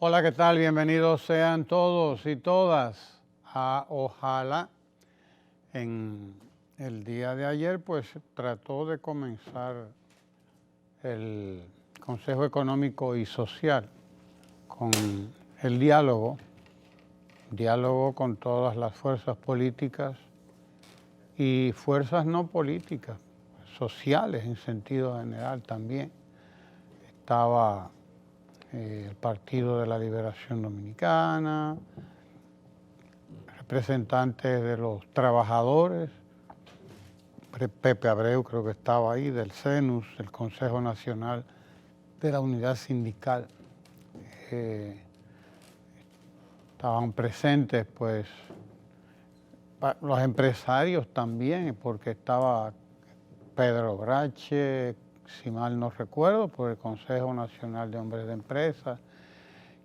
Hola, ¿qué tal? Bienvenidos sean todos y todas a Ojalá. En el día de ayer, pues, trató de comenzar el Consejo Económico y Social con el diálogo con todas las fuerzas políticas y fuerzas no políticas, sociales en sentido general también. Estaba el Partido de la Liberación Dominicana, representantes de los trabajadores, Pepe Abreu creo que estaba ahí, del CENUS, el Consejo Nacional de la Unidad Sindical. Estaban presentes pues los empresarios también, porque estaba Pedro Brache, si mal no recuerdo, por el Consejo Nacional de Hombres de Empresas,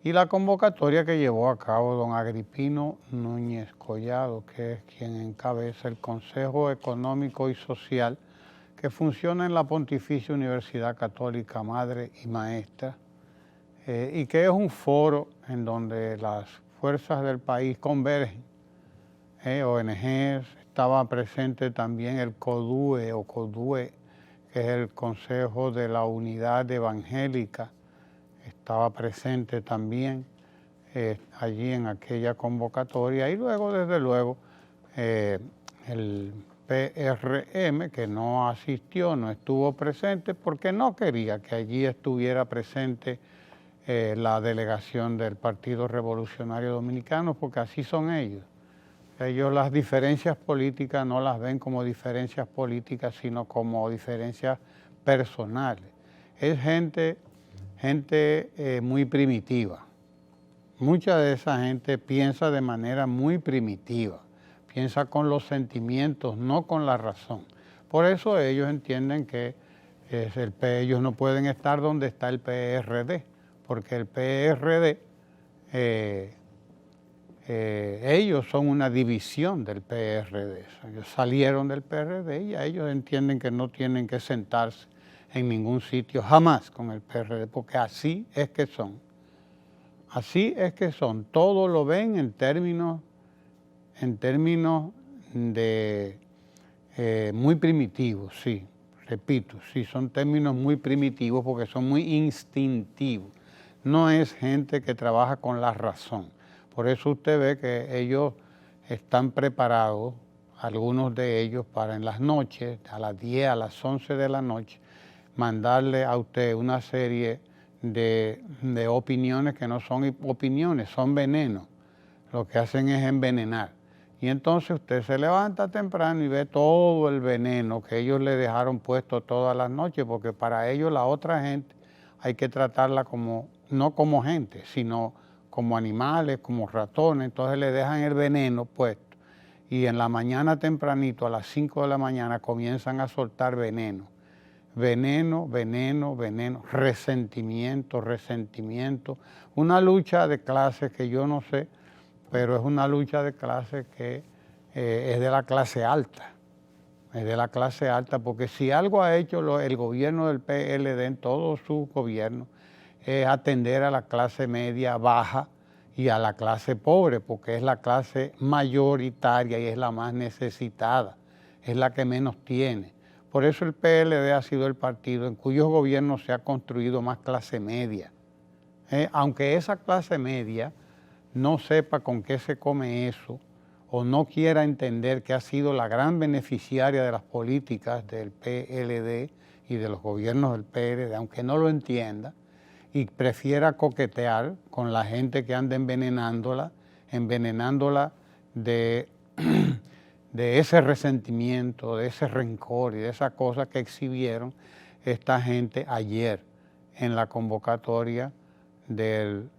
y la convocatoria que llevó a cabo don Agripino Núñez Collado, que es quien encabeza el Consejo Económico y Social, que funciona en la Pontificia Universidad Católica Madre y Maestra, y que es un foro en donde las fuerzas del país convergen, ONGs, estaba presente también el CODUE, que es el Consejo de la Unidad Evangélica, estaba presente también allí en aquella convocatoria, y luego, desde luego, el PRM, que no asistió, no estuvo presente, porque no quería que allí estuviera presente la delegación del Partido Revolucionario Dominicano, porque así son ellos. Ellos las diferencias políticas no las ven como diferencias políticas, sino como diferencias personales. Es gente muy primitiva. Mucha de esa gente piensa de manera muy primitiva, piensa con los sentimientos, no con la razón. Por eso ellos entienden que ellos no pueden estar donde está el PRD, porque el PRD, ellos son una división del PRD. Ellos salieron del PRD y ellos entienden que no tienen que sentarse en ningún sitio jamás con el PRD, porque así es que son. Así es que son. Todo lo ven en términos de muy primitivos, sí. Repito, sí, son términos muy primitivos porque son muy instintivos. No es gente que trabaja con la razón. Por eso usted ve que ellos están preparados, algunos de ellos, para en las noches, a las 10, a las 11 de la noche, mandarle a usted una serie de opiniones que no son opiniones, son venenos. Lo que hacen es envenenar. Y entonces usted se levanta temprano y ve todo el veneno que ellos le dejaron puesto todas las noches, porque para ellos la otra gente hay que tratarla como, no como gente, sino como animales, como ratones. Entonces le dejan el veneno puesto. Y en la mañana tempranito, a las 5 de la mañana, comienzan a soltar veneno. Veneno, veneno, veneno, resentimiento, resentimiento. Una lucha de clases que yo no sé, pero es una lucha de clases que es de la clase alta. Es de la clase alta, porque si algo ha hecho el gobierno del PLD en todo su gobierno, es atender a la clase media baja y a la clase pobre, porque es la clase mayoritaria y es la más necesitada, es la que menos tiene. Por eso el PLD ha sido el partido en cuyos gobiernos se ha construido más clase media. Aunque esa clase media no sepa con qué se come eso, o no quiera entender que ha sido la gran beneficiaria de las políticas del PLD y de los gobiernos del PLD, aunque no lo entienda, y prefiera coquetear con la gente que anda envenenándola de, de ese resentimiento, de ese rencor y de esas cosas que exhibieron esta gente ayer en la convocatoria del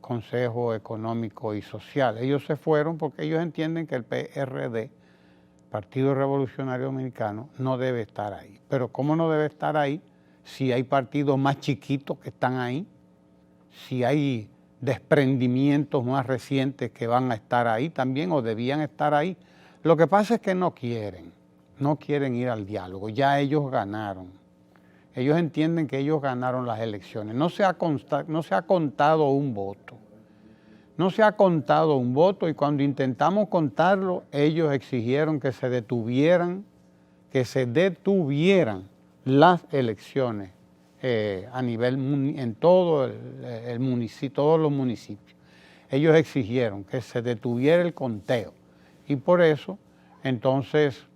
Consejo Económico y Social. Ellos se fueron porque ellos entienden que el PRD, Partido Revolucionario Dominicano, no debe estar ahí. Pero ¿cómo no debe estar ahí si hay partidos más chiquitos que están ahí? Si hay desprendimientos más recientes que van a estar ahí también o debían estar ahí. Lo que pasa es que no quieren ir al diálogo, ya ellos ganaron. Ellos entienden que ellos ganaron las elecciones. No se ha contado un voto. No se ha contado un voto y cuando intentamos contarlo, ellos exigieron que se detuvieran las elecciones a nivel, en todo el municipio, todos los municipios. Ellos exigieron que se detuviera el conteo y por eso, entonces,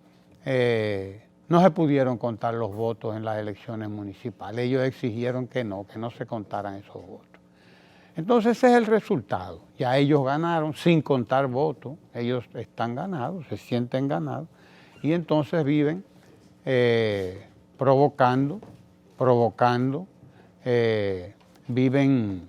no se pudieron contar los votos en las elecciones municipales. Ellos exigieron que no se contaran esos votos. Entonces ese es el resultado. Ya ellos ganaron sin contar votos. Ellos están ganados, se sienten ganados. Y entonces viven provocando, viven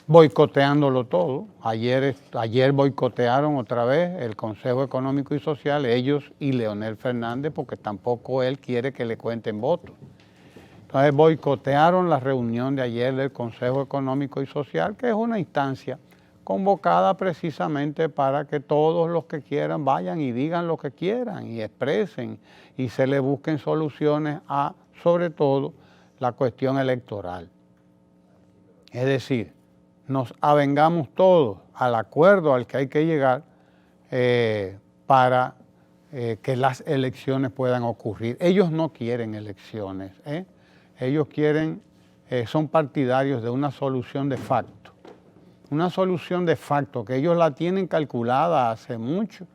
boicoteándolo todo. Ayer boicotearon otra vez el Consejo Económico y Social, ellos y Leonel Fernández, porque tampoco él quiere que le cuenten votos. Entonces boicotearon la reunión de ayer del Consejo Económico y Social, que es una instancia convocada precisamente para que todos los que quieran vayan y digan lo que quieran y expresen y se le busquen soluciones a, sobre todo, la cuestión electoral. Es decir, nos avengamos todos al acuerdo al que hay que llegar para que las elecciones puedan ocurrir. Ellos no quieren elecciones, ellos quieren, son partidarios de una solución de facto. Una solución de facto que ellos la tienen calculada hace mucho,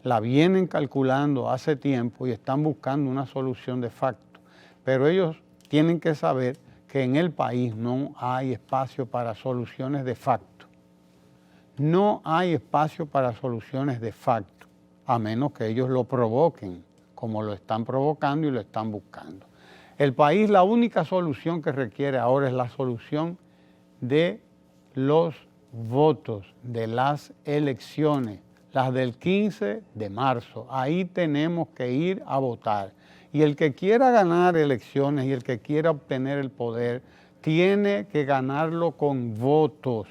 la vienen calculando hace tiempo y están buscando una solución de facto. Pero ellos tienen que saber que en el país no hay espacio para soluciones de facto. No hay espacio para soluciones de facto, a menos que ellos lo provoquen, como lo están provocando y lo están buscando. El país, la única solución que requiere ahora es la solución de los votos, de las elecciones, las del 15 de marzo. Ahí tenemos que ir a votar. Y el que quiera ganar elecciones y el que quiera obtener el poder, tiene que ganarlo con votos.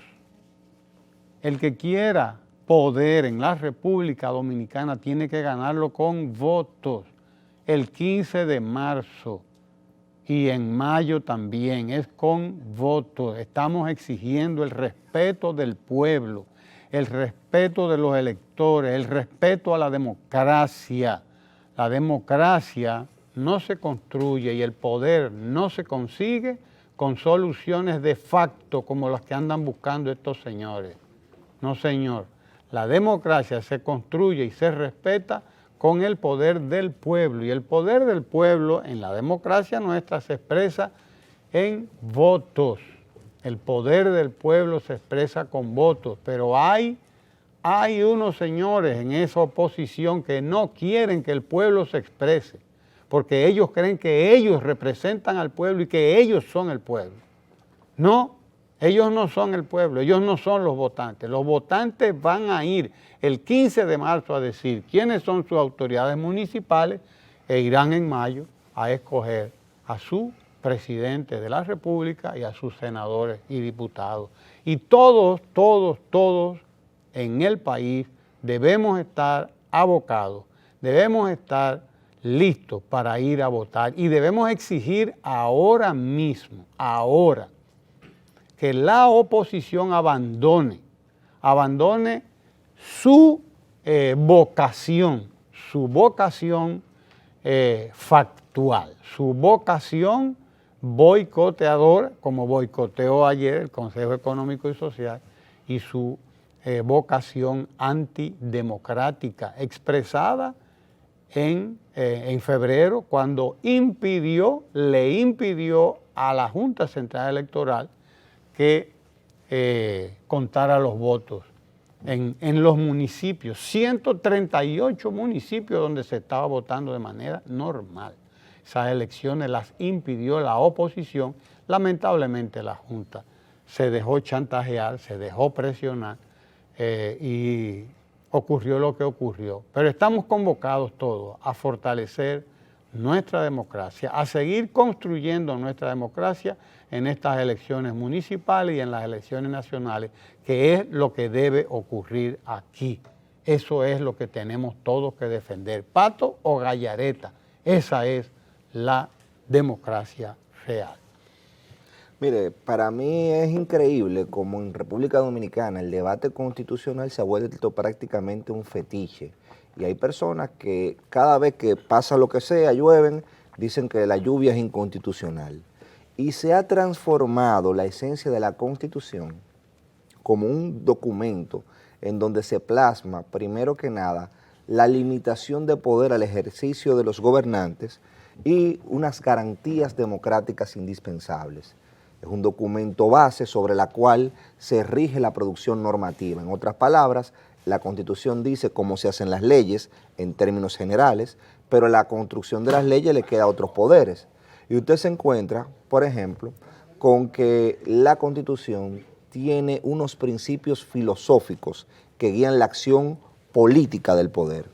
El que quiera poder en la República Dominicana tiene que ganarlo con votos. El 15 de marzo y en mayo también es con votos. Estamos exigiendo el respeto del pueblo, el respeto de los electores, el respeto a la democracia. La democracia no se construye y el poder no se consigue con soluciones de facto como las que andan buscando estos señores. No, señor. La democracia se construye y se respeta con el poder del pueblo. Y el poder del pueblo en la democracia nuestra se expresa en votos. El poder del pueblo se expresa con votos, pero hay unos señores en esa oposición que no quieren que el pueblo se exprese, porque ellos creen que ellos representan al pueblo y que ellos son el pueblo. No, ellos no son el pueblo, ellos no son los votantes. Los votantes van a ir el 15 de marzo a decir quiénes son sus autoridades municipales e irán en mayo a escoger a su presidente de la República y a sus senadores y diputados. Y todos en el país debemos estar abocados, debemos estar listos para ir a votar y debemos exigir ahora mismo, que la oposición abandone su vocación factual, su vocación boicoteadora, como boicoteó ayer el Consejo Económico y Social, y su vocación antidemocrática expresada en febrero cuando le impidió a la Junta Central Electoral que contara los votos en los municipios, 138 municipios donde se estaba votando de manera normal. Esas elecciones las impidió la oposición. Lamentablemente la Junta se dejó chantajear, se dejó presionar y ocurrió lo que ocurrió. Pero estamos convocados todos a fortalecer nuestra democracia, a seguir construyendo nuestra democracia en estas elecciones municipales y en las elecciones nacionales, que es lo que debe ocurrir aquí. Eso es lo que tenemos todos que defender. Pato o gallareta, esa es la democracia real. Mire, para mí es increíble como en República Dominicana el debate constitucional se ha vuelto prácticamente un fetiche. Y hay personas que cada vez que pasa lo que sea, llueven, dicen que la lluvia es inconstitucional. Y se ha transformado la esencia de la Constitución como un documento en donde se plasma, primero que nada, la limitación de poder al ejercicio de los gobernantes y unas garantías democráticas indispensables. Es un documento base sobre la cual se rige la producción normativa. En otras palabras, la Constitución dice cómo se hacen las leyes en términos generales, pero la construcción de las leyes le queda a otros poderes. Y usted se encuentra, por ejemplo, con que la Constitución tiene unos principios filosóficos que guían la acción política del poder.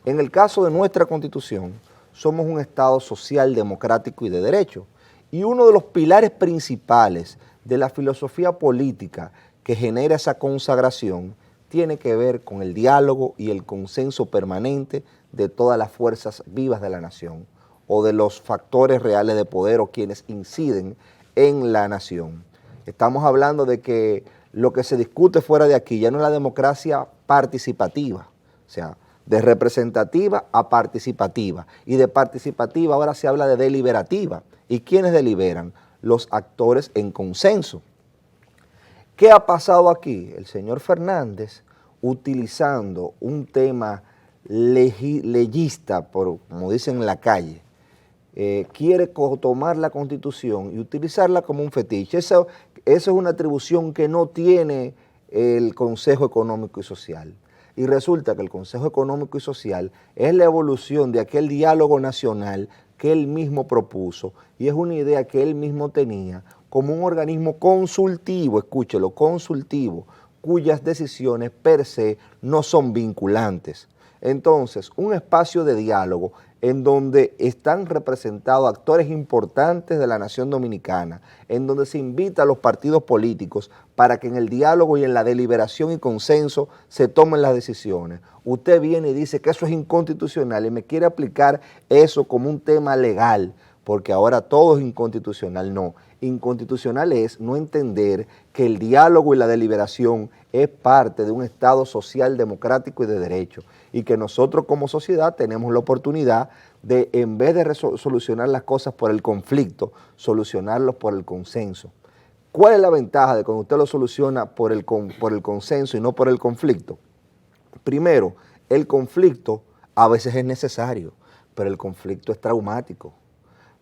En el caso de nuestra Constitución, somos un Estado social, democrático y de derecho. Y uno de los pilares principales de la filosofía política que genera esa consagración tiene que ver con el diálogo y el consenso permanente de todas las fuerzas vivas de la nación o de los factores reales de poder o quienes inciden en la nación. Estamos hablando de que lo que se discute fuera de aquí ya no es la democracia participativa, o sea, de representativa a participativa, y de participativa ahora se habla de deliberativa. ¿Y quiénes deliberan? Los actores en consenso. ¿Qué ha pasado aquí? El señor Fernández, utilizando un tema leyista, como dicen en la calle, quiere tomar la Constitución y utilizarla como un fetiche. Eso es una atribución que no tiene el Consejo Económico y Social. Y resulta que el Consejo Económico y Social es la evolución de aquel diálogo nacional que él mismo propuso y es una idea que él mismo tenía como un organismo consultivo, escúchelo, consultivo, cuyas decisiones per se no son vinculantes. Entonces, un espacio de diálogo en donde están representados actores importantes de la nación dominicana, en donde se invita a los partidos políticos para que en el diálogo y en la deliberación y consenso se tomen las decisiones. Usted viene y dice que eso es inconstitucional y me quiere aplicar eso como un tema legal, porque ahora todo es inconstitucional. No, inconstitucional es no entender que el diálogo y la deliberación es parte de un Estado social, democrático y de derecho, y que nosotros como sociedad tenemos la oportunidad de, en vez de solucionar las cosas por el conflicto, solucionarlos por el consenso. ¿Cuál es la ventaja de cuando usted lo soluciona por el consenso y no por el conflicto? Primero, el conflicto a veces es necesario, pero el conflicto es traumático.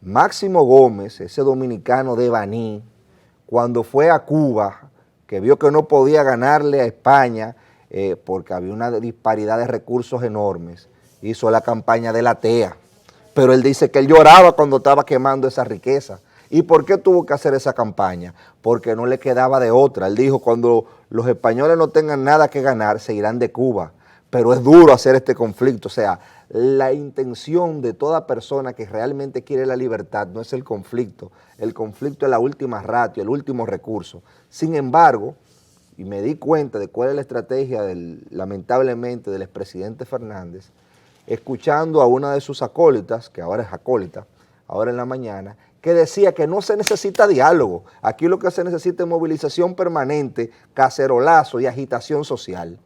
Máximo Gómez, ese dominicano de Baní, cuando fue a Cuba, que vio que no podía ganarle a España porque había una disparidad de recursos enormes, hizo la campaña de la TEA, pero él dice que él lloraba cuando estaba quemando esa riqueza. ¿Y por qué tuvo que hacer esa campaña? Porque no le quedaba de otra. Él dijo, cuando los españoles no tengan nada que ganar, se irán de Cuba. Pero es duro hacer este conflicto. O sea, la intención de toda persona que realmente quiere la libertad no es el conflicto. El conflicto es la última ratio, el último recurso. Sin embargo, y me di cuenta de cuál es la estrategia, lamentablemente, del expresidente Fernández, escuchando a una de sus acólitas, que ahora es acólita, ahora en la mañana, que decía que no se necesita diálogo. Aquí lo que se necesita es movilización permanente, cacerolazo y agitación social.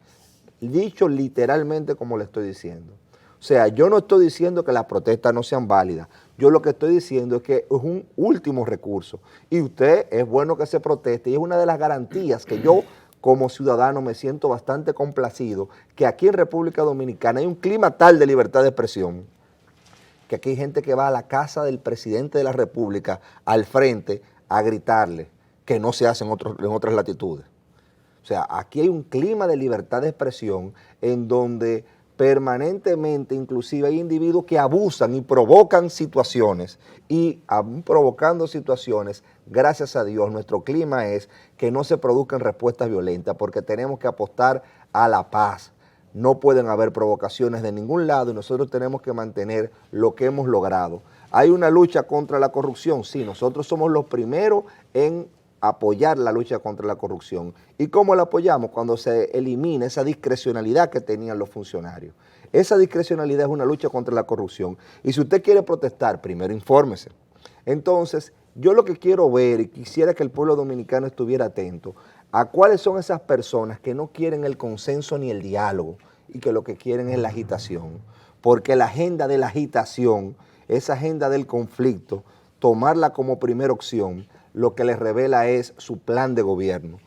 Dicho literalmente como le estoy diciendo. O sea, yo no estoy diciendo que las protestas no sean válidas. Yo lo que estoy diciendo es que es un último recurso. Y usted es bueno que se proteste y es una de las garantías que yo como ciudadano me siento bastante complacido, que aquí en República Dominicana hay un clima tal de libertad de expresión, que aquí hay gente que va a la casa del presidente de la República al frente a gritarle, que no se hace en otras latitudes. O sea, aquí hay un clima de libertad de expresión en donde permanentemente inclusive hay individuos que abusan y provocan situaciones, y provocando situaciones, gracias a Dios, nuestro clima es que no se produzcan respuestas violentas porque tenemos que apostar a la paz. No pueden haber provocaciones de ningún lado y nosotros tenemos que mantener lo que hemos logrado. ¿Hay una lucha contra la corrupción? Sí, nosotros somos los primeros en apoyar la lucha contra la corrupción. ¿Y cómo la apoyamos? Cuando se elimina esa discrecionalidad que tenían los funcionarios. Esa discrecionalidad es una lucha contra la corrupción. Y si usted quiere protestar, primero infórmese. Entonces, yo lo que quiero ver y quisiera que el pueblo dominicano estuviera atento a cuáles son esas personas que no quieren el consenso ni el diálogo y que lo que quieren es la agitación. Porque la agenda de la agitación, esa agenda del conflicto, tomarla como primera opción, lo que les revela es su plan de gobierno.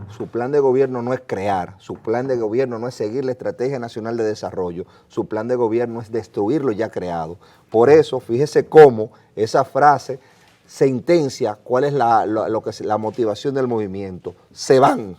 Su plan de gobierno no es crear, su plan de gobierno no es seguir la Estrategia Nacional de Desarrollo, su plan de gobierno es destruir lo ya creado. Por eso, fíjese cómo esa frase sentencia cuál es la motivación del movimiento. Se van.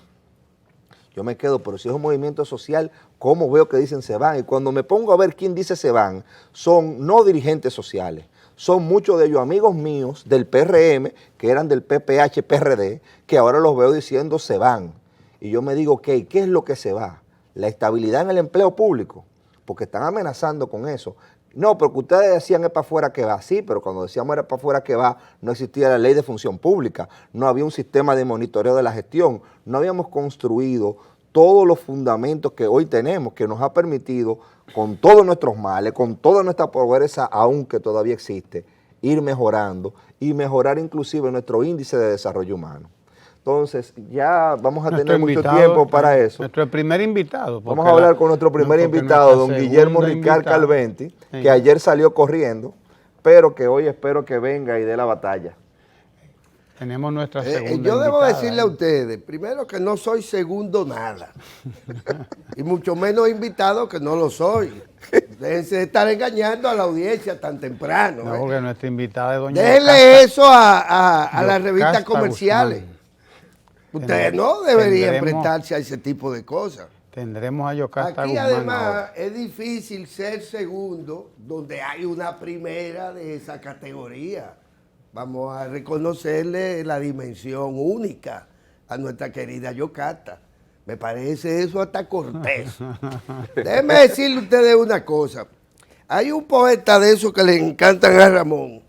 Yo me quedo, pero si es un movimiento social, ¿cómo veo que dicen se van? Y cuando me pongo a ver quién dice se van, son no dirigentes sociales, son muchos de ellos amigos míos del PRM, que eran del PPH-PRD, que ahora los veo diciendo se van. Y yo me digo, ok, ¿qué es lo que se va? La estabilidad en el empleo público, porque están amenazando con eso. No, pero que ustedes decían es para afuera que va. Sí, pero cuando decíamos era para afuera que va, no existía la ley de función pública, no había un sistema de monitoreo de la gestión, no habíamos construido todos los fundamentos que hoy tenemos, que nos ha permitido, con todos nuestros males, con toda nuestra pobreza, aunque todavía existe, ir mejorando y mejorar inclusive nuestro índice de desarrollo humano. Entonces, ya vamos a tener mucho tiempo para eso. Nuestro primer invitado. Vamos a hablar con nuestro primer invitado, don Guillermo Ricard Calventi, que ayer salió corriendo, pero que hoy espero que venga y dé la batalla. Tenemos nuestra segunda Yo debo invitada, decirle a ustedes, primero que no soy segundo nada, y mucho menos invitado que no lo soy. Déjense de estar engañando a la audiencia tan temprano. No, porque nuestra invitada es doña Déjenle eso a las revistas Yocasta comerciales. Guzmán. Ustedes no deberían prestarse a ese tipo de cosas. Tendremos a Yocasta Aquí Guzmán además ahora. es difícil ser segundo donde hay una primera de esa categoría. Vamos a reconocerle la dimensión única a nuestra querida Yocasta. Me parece eso hasta cortés. Déjenme decirle a ustedes una cosa. Hay un poeta de esos que le encantan a Ramón.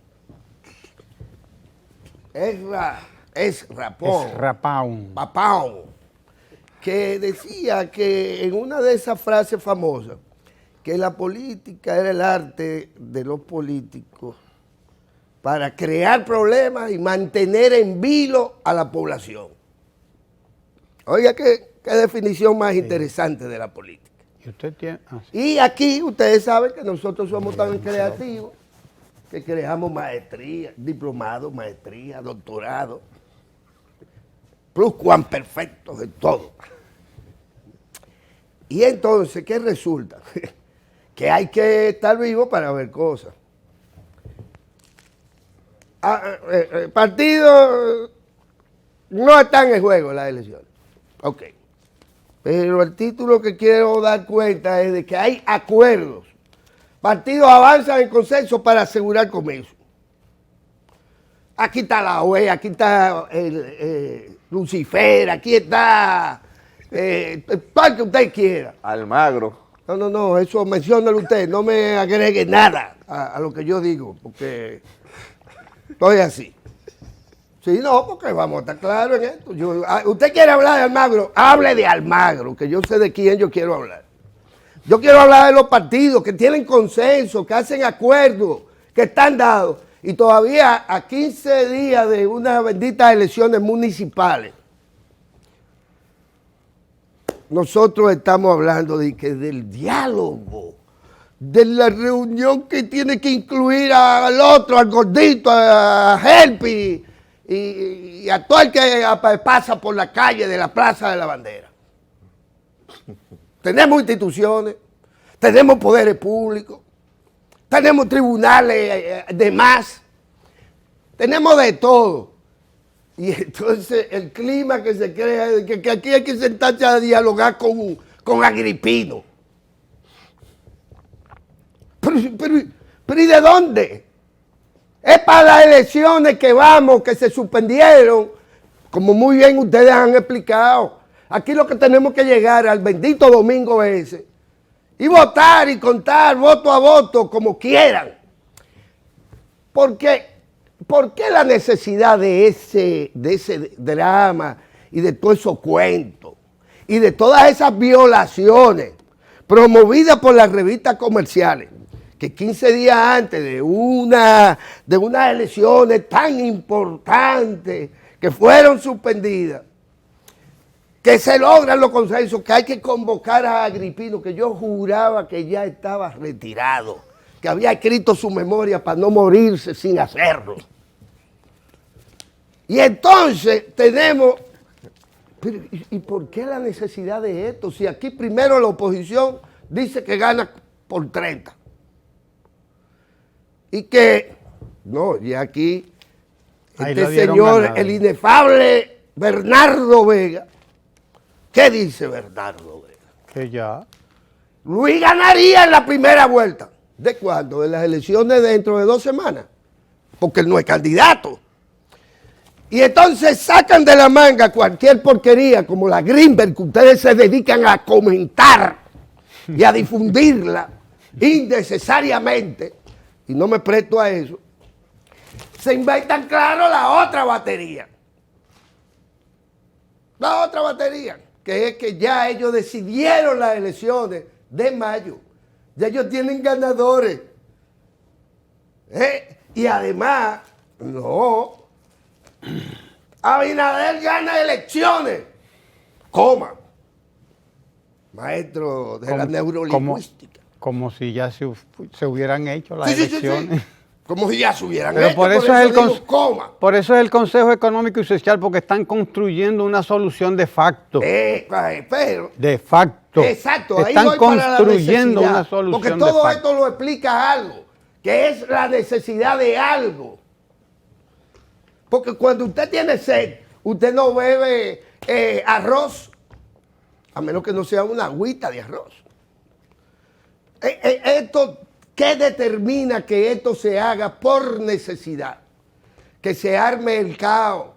Es Rapaun. Papao, que decía que en una de esas frases famosas, que la política era el arte de los políticos para crear problemas y mantener en vilo a la población. Oiga, qué definición más interesante de la política. Y usted tiene... Y aquí ustedes saben que nosotros somos tan creativos que creamos maestría, diplomado, maestría, doctorado, plus cuan perfectos en todo. Y entonces, ¿qué resulta? Que hay que estar vivo para ver cosas. Partidos no están en juego en las elecciones. Ok. Pero el título que quiero dar cuenta es de que hay acuerdos. Partidos avanzan en consenso para asegurar comercio. Aquí está la OEA, aquí está Lucifer, aquí está todo que usted quiera. Almagro. No, eso menciónalo usted, no me agregue nada a lo que yo digo, porque estoy así. Sí, no, porque vamos a estar claros en esto. Usted quiere hablar de Almagro, hable de Almagro, que yo sé de quién yo quiero hablar. Yo quiero hablar de los partidos que tienen consenso, que hacen acuerdos, que están dados. Y todavía a 15 días de unas benditas elecciones municipales, nosotros estamos hablando del diálogo, de la reunión que tiene que incluir al otro, al gordito, a Helpi y a todo el que pasa por la calle de la Plaza de la Bandera. Tenemos instituciones, tenemos poderes públicos, tenemos tribunales de más, tenemos de todo. Y entonces el clima que se crea es que aquí hay que sentarse a dialogar con Agripino. Pero ¿y de dónde? Es para las elecciones que vamos, que se suspendieron, como muy bien ustedes han explicado. Aquí lo que tenemos que llegar al bendito domingo ese y votar y contar voto a voto como quieran. ¿Por qué la necesidad de ese drama y de todos esos cuentos y de todas esas violaciones promovidas por las revistas comerciales que 15 días antes de unas elecciones tan importantes que fueron suspendidas, que se logran los consensos, que hay que convocar a Agripino, que yo juraba que ya estaba retirado, que había escrito su memoria para no morirse sin hacerlo. Y entonces tenemos, pero, ¿y por qué la necesidad de esto? Si aquí primero la oposición dice que gana por 30. Y que, no, y aquí este señor, ganado, el inefable Bernardo Vega, ¿qué dice Bernardo Vega? Que ya. Luis ganaría en la primera vuelta. ¿De cuándo? De las elecciones dentro de 2 semanas. Porque él no es candidato. Y entonces sacan de la manga cualquier porquería como la Greenberg, que ustedes se dedican a comentar y a difundirla innecesariamente, y no me presto a eso. Se inventan, claro, la otra batería. La otra batería, que es que ya ellos decidieron las elecciones de mayo. Ya ellos tienen ganadores. Y además, no, Abinader gana elecciones. Coma. Maestro de la neurolingüística. Como si ya se hubieran hecho las elecciones. Sí. Como si ya se hubieran Pero hecho. por eso es el Consejo Económico y Social, porque están construyendo una solución de facto. Pero, de facto. Exacto. Están ahí construyendo una solución de facto. Porque todo esto lo explica algo, que es la necesidad de algo. Porque cuando usted tiene sed, usted no bebe arroz, a menos que no sea una agüita de arroz. Esto, ¿qué determina que esto se haga por necesidad? Que se arme el caos,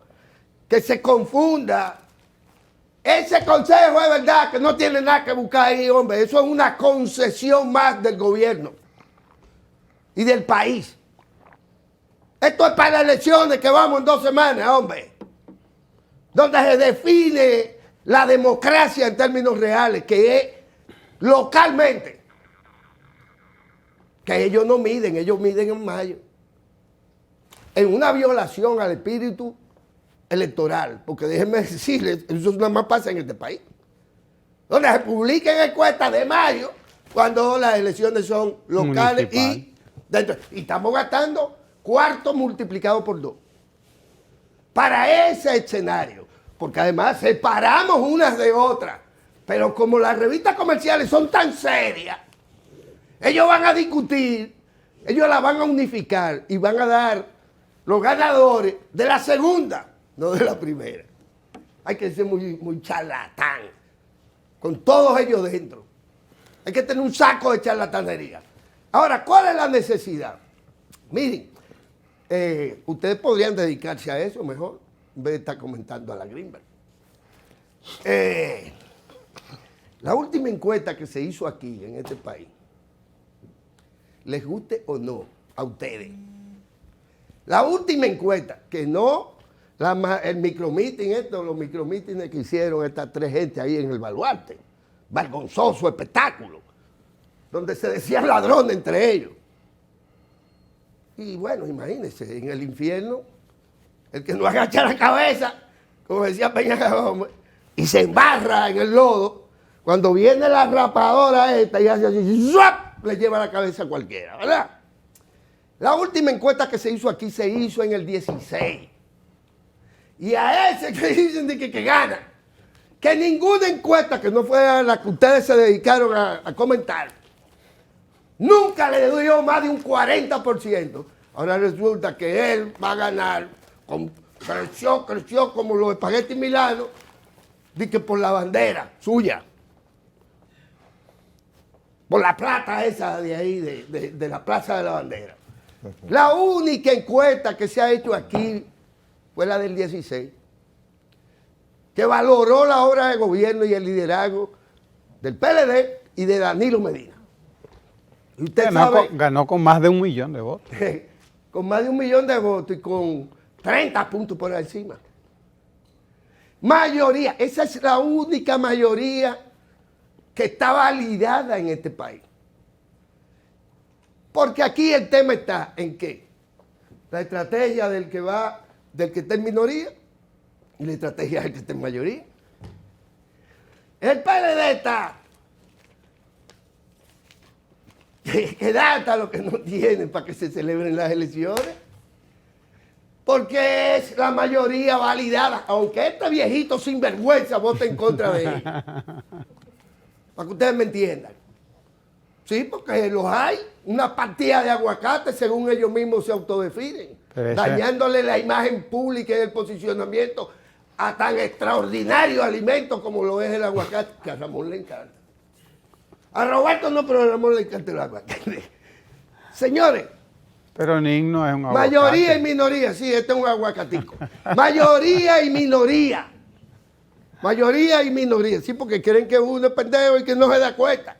que se confunda. Ese consejo es verdad que no tiene nada que buscar ahí, hombre. Eso es una concesión más del gobierno y del país. Esto es para las elecciones que vamos en 2 semanas, hombre. Donde se define la democracia en términos reales, que es localmente. Que ellos no miden, ellos miden en mayo. En una violación al espíritu electoral, porque déjenme decirles, eso nada más pasa en este país. Donde se publiquen encuestas de mayo, cuando las elecciones son locales y estamos gastando cuarto multiplicado por 2. Para ese escenario, porque además separamos unas de otras, pero como las revistas comerciales son tan serias, ellos van a discutir, ellos la van a unificar y van a dar los ganadores de la segunda, no de la primera. Hay que ser muy charlatán, con todos ellos dentro. Hay que tener un saco de charlatanería. Ahora, ¿cuál es la necesidad? Miren, ustedes podrían dedicarse a eso mejor, en vez de estar comentando a la Greenberg. La última encuesta que se hizo aquí, en este país, les guste o no a ustedes, la última encuesta, que no el micromeeting, los micromítines que hicieron estas 3 gente ahí en el Baluarte, vergonzoso espectáculo, donde se decían ladrones entre ellos. Y bueno, imagínense, en el infierno, el que no agacha la cabeza, como decía Peña Gómez, y se embarra en el lodo, cuando viene la rapadora esta y hace así, ¡zuap!, le lleva la cabeza a cualquiera, ¿verdad? La última encuesta que se hizo aquí se hizo en el 16. Y a ese que dicen de que gana, que ninguna encuesta que no fue a la que ustedes se dedicaron a comentar, nunca le dio más de un 40%. Ahora resulta que él va a ganar, creció como los espaguetis Milano, de que por la bandera suya. Por la plata esa de ahí, de la Plaza de la Bandera. La única encuesta que se ha hecho aquí fue la del 16, que valoró la obra de gobierno y el liderazgo del PLD y de Danilo Medina. Y usted ganó con más de 1 millón de votos. Con más de 1 millón de votos y con 30 puntos por encima. Mayoría, esa es la única mayoría que está validada en este país. Porque aquí el tema está en qué. La estrategia del que está en minoría y la estrategia del que está en mayoría. El PLD está que da hasta lo que no tiene para que se celebren las elecciones. Porque es la mayoría validada, aunque este viejito sinvergüenza vote en contra de él. Para que ustedes me entiendan. Sí, porque los hay, una partida de aguacate según ellos mismos se autodefinen, dañándole la imagen pública y el posicionamiento a tan extraordinario alimento como lo es el aguacate, que a Ramón le encanta. A Roberto no, pero a Ramón le encanta el aguacate. Señores, pero Nin no es un aguacate. Mayoría y minoría, sí, este es un aguacatico. Mayoría y minoría. Mayoría y minoría, sí, porque creen que uno es pendejo y que no se da cuenta.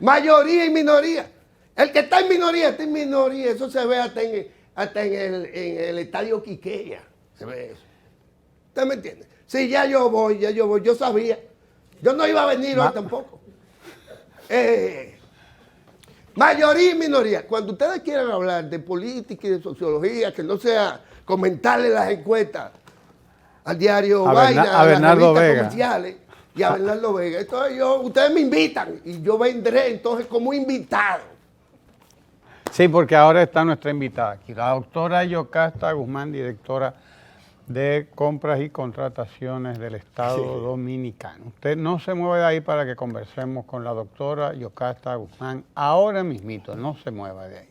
Mayoría y minoría. El que está en minoría, eso se ve hasta en el estadio Quiqueya. Se ve eso. ¿Usted me entiende? Sí, ya yo voy, yo sabía. Yo no iba a venir hoy tampoco. Mayoría y minoría. Cuando ustedes quieran hablar de política y de sociología, que no sea comentarle las encuestas al diario Vaina, a Bernardo Vega. Comerciales y a Bernardo Vega. Entonces ustedes me invitan y yo vendré entonces como invitado. Sí, porque ahora está nuestra invitada aquí, la doctora Yocasta Guzmán, directora de Compras y Contrataciones del Estado Dominicano. Usted no se mueve de ahí para que conversemos con la doctora Yocasta Guzmán ahora mismito, no se mueva de ahí.